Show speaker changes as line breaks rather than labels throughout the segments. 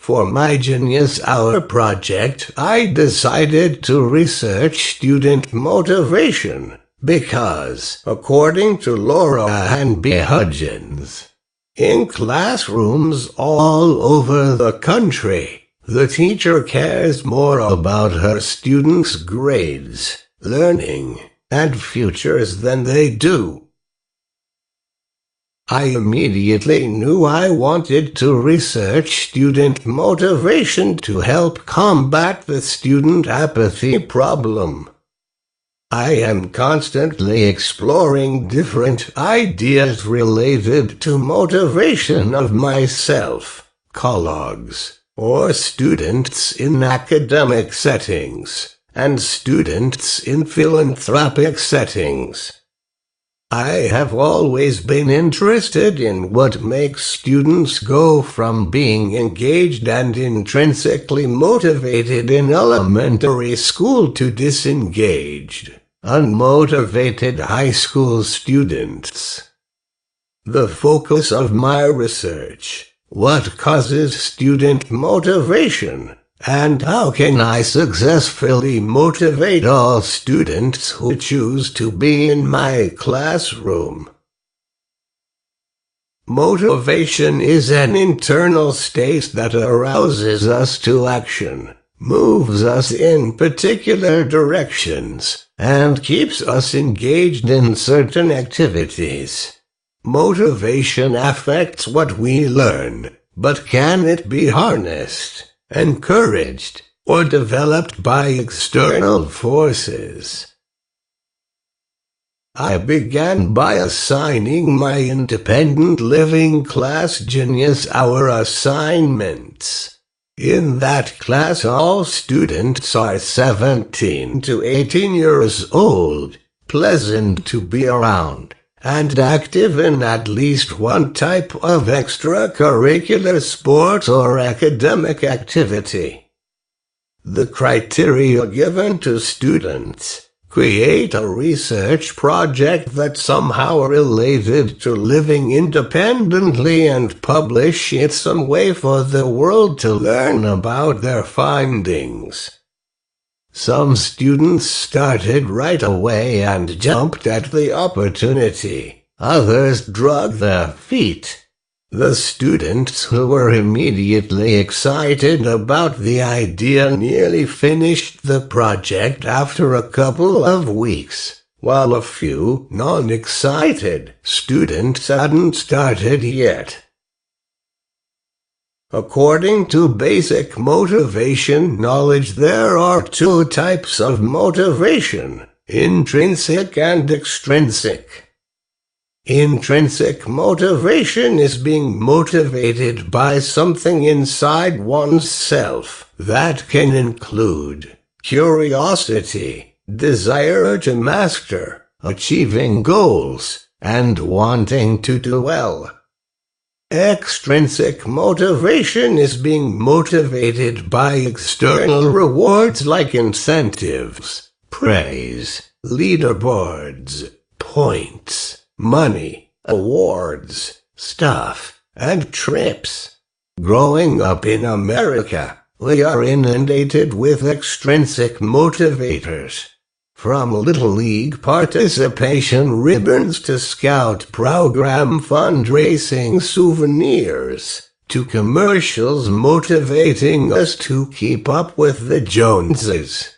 For my Genius Hour project, I decided to research student motivation because, according to Laura and B. Hudgens, in classrooms all over the country, the teacher cares more about her students' grades, learning, and futures than they do. I immediately knew I wanted to research student motivation to help combat the student apathy problem. I am constantly exploring different ideas related to motivation of myself, colleagues, or students in academic settings, and students in philanthropic settings. I have always been interested in what makes students go from being engaged and intrinsically motivated in elementary school to disengaged, unmotivated high school students. The focus of my research: what causes student motivation, and how can I successfully motivate all students who choose to be in my classroom? Motivation is an internal state that arouses us to action, moves us in particular directions, and keeps us engaged in certain activities. Motivation affects what we learn, but can it be harnessed, encouraged, or developed by external forces? I began by assigning my independent living class Genius Hour assignments. In that class, all students are 17 to 18 years old, pleasant to be around, and active in at least one type of extracurricular sport or academic activity. The criteria given to students: create a research project that's somehow related to living independently and publish it some way for the world to learn about their findings. Some students started right away and jumped at the opportunity. Others dragged their feet. The students who were immediately excited about the idea nearly finished the project after a couple of weeks, while a few non-excited students hadn't started yet. According to basic motivation knowledge, there are two types of motivation: intrinsic and extrinsic. Intrinsic motivation is being motivated by something inside oneself. That can include curiosity, desire to master, achieving goals, and wanting to do well. Extrinsic motivation is being motivated by external rewards like incentives, praise, leaderboards, points, money, awards, stuff, and trips. Growing up in America, we are inundated with extrinsic motivators. From Little League participation ribbons to Scout program fundraising souvenirs, to commercials motivating us to keep up with the Joneses.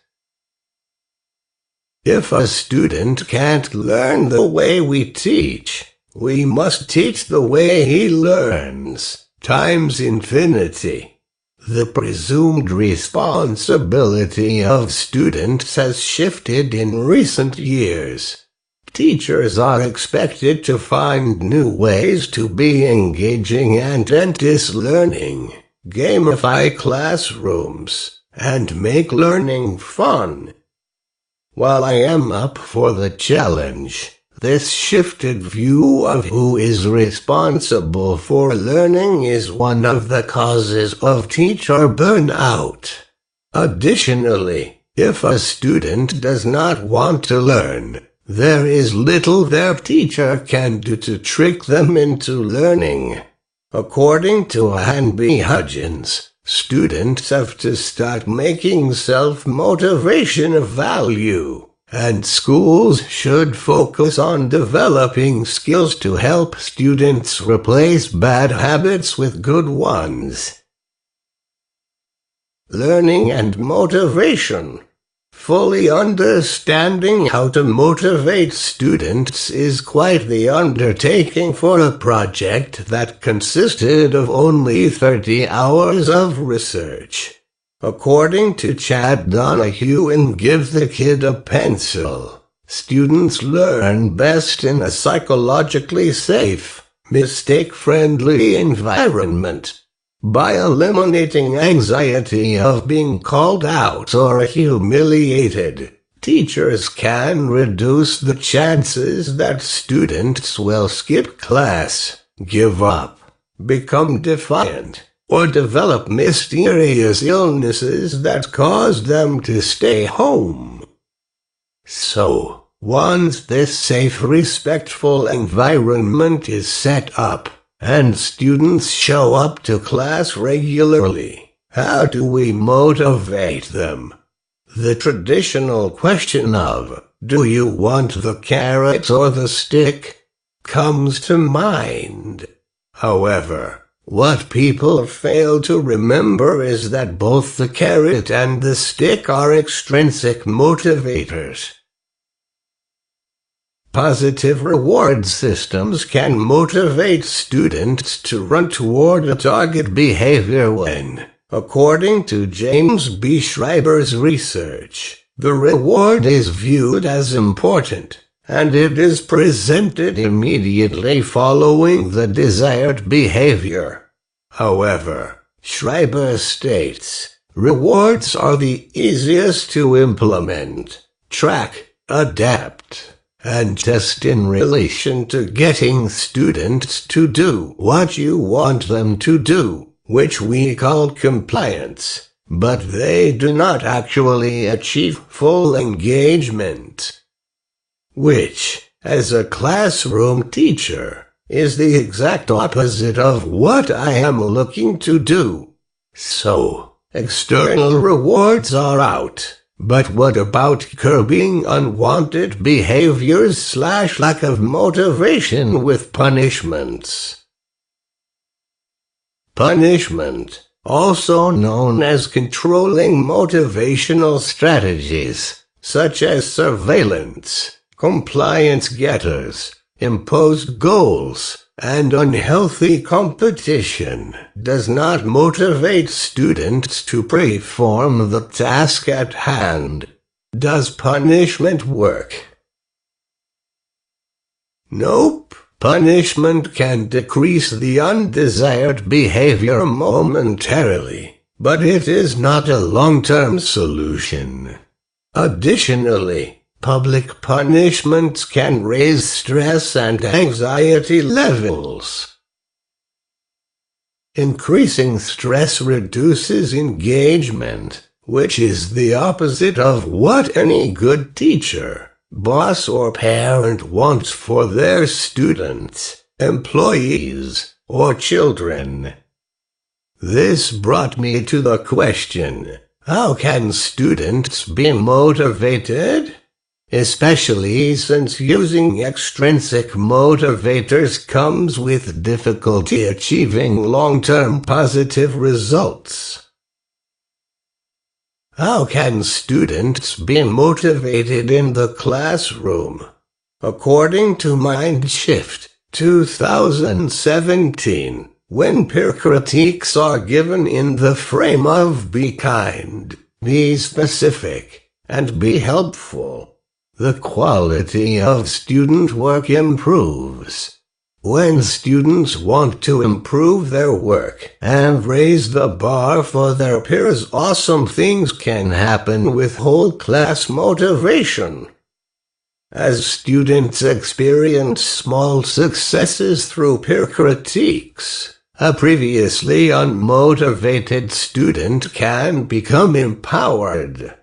If a student can't learn the way we teach, we must teach the way he learns, times infinity. The presumed responsibility of students has shifted in recent years. Teachers are expected to find new ways to be engaging and enhance learning, gamify classrooms, and make learning fun. While I am up for the challenge, this shifted view of who is responsible for learning is one of the causes of teacher burnout. Additionally, if a student does not want to learn, there is little their teacher can do to trick them into learning. According to B. Hudgens, Students have to start making self-motivation a value, and schools should focus on developing skills to help students replace bad habits with good ones. Learning and motivation. Fully understanding how to motivate students is quite the undertaking for a project that consisted of only 30 hours of research. According to Chad Donahue in Give the Kid a Pencil, students learn best in a psychologically safe, mistake-friendly environment. By eliminating anxiety of being called out or humiliated, teachers can reduce the chances that students will skip class, give up, become defiant, or develop mysterious illnesses that cause them to stay home. So, once this safe, respectful environment is set up, and students show up to class regularly, how do we motivate them? The traditional question of, "Do you want the carrot or the stick?" comes to mind. However, what people fail to remember is that both the carrot and the stick are extrinsic motivators. Positive reward systems can motivate students to run toward a target behavior when, according to James B. Schreiber's research, the reward is viewed as important, and it is presented immediately following the desired behavior. However, Schreiber states, rewards are the easiest to implement, track, adapt, and test in relation to getting students to do what you want them to do, which we call compliance, but they do not actually achieve full engagement. Which, as a classroom teacher, is the exact opposite of what I am looking to do. So, external rewards are out. But what about curbing unwanted behaviors / lack of motivation with punishments? Punishment, also known as controlling motivational strategies, such as surveillance, compliance getters, imposed goals, and unhealthy competition, does not motivate students to perform the task at hand. Does punishment work? Nope. Punishment can decrease the undesired behavior momentarily, but it is not a long-term solution. Additionally, public punishments can raise stress and anxiety levels. Increasing stress reduces engagement, which is the opposite of what any good teacher, boss, or parent wants for their students, employees, or children. This brought me to the question, how can students be motivated? Especially since using extrinsic motivators comes with difficulty achieving long-term positive results. How can students be motivated in the classroom? According to MindShift 2017, when peer critiques are given in the frame of be kind, be specific, and be helpful, the quality of student work improves. When students want to improve their work and raise the bar for their peers, awesome things can happen with whole class motivation. As students experience small successes through peer critiques, a previously unmotivated student can become empowered.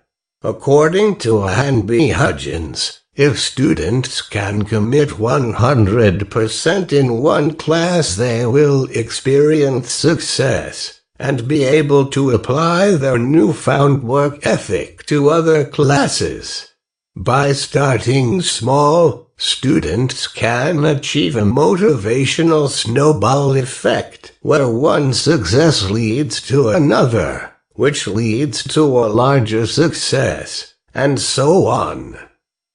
According to Ann B. Hudgens, if students can commit 100% in one class, they will experience success, and be able to apply their newfound work ethic to other classes. By starting small, students can achieve a motivational snowball effect, where one success leads to another, which leads to a larger success, and so on.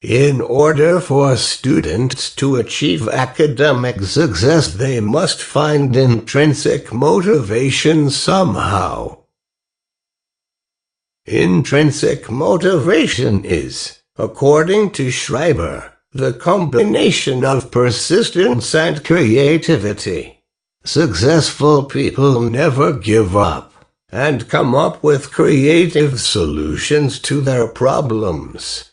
In order for students to achieve academic success, they must find intrinsic motivation somehow. Intrinsic motivation is, according to Schreiber, the combination of persistence and creativity. Successful people never give up and come up with creative solutions to their problems.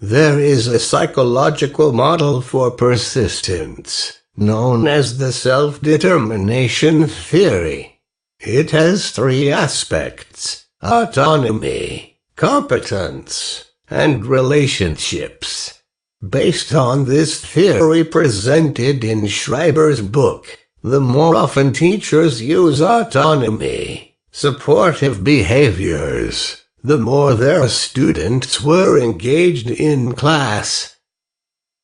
There is a psychological model for persistence, known as the self-determination theory. It has three aspects: autonomy, competence, and relationships. Based on this theory presented in Schreiber's book, the more often teachers use autonomy, supportive behaviors, the more their students were engaged in class.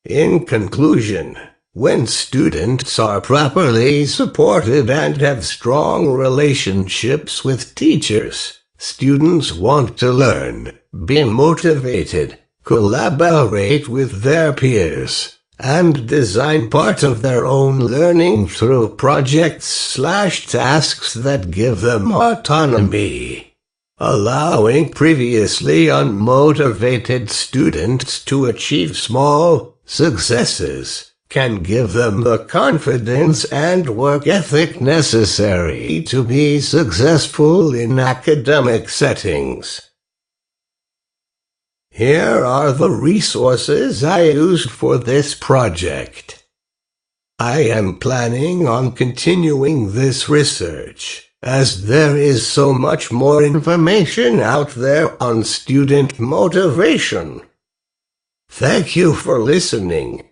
In conclusion, when students are properly supported and have strong relationships with teachers, students want to learn, be motivated, collaborate with their peers, and design part of their own learning through projects/tasks that give them autonomy. Allowing previously unmotivated students to achieve small successes can give them the confidence and work ethic necessary to be successful in academic settings. Here are the resources I used for this project. I am planning on continuing this research, as there is so much more information out there on student motivation. Thank you for listening.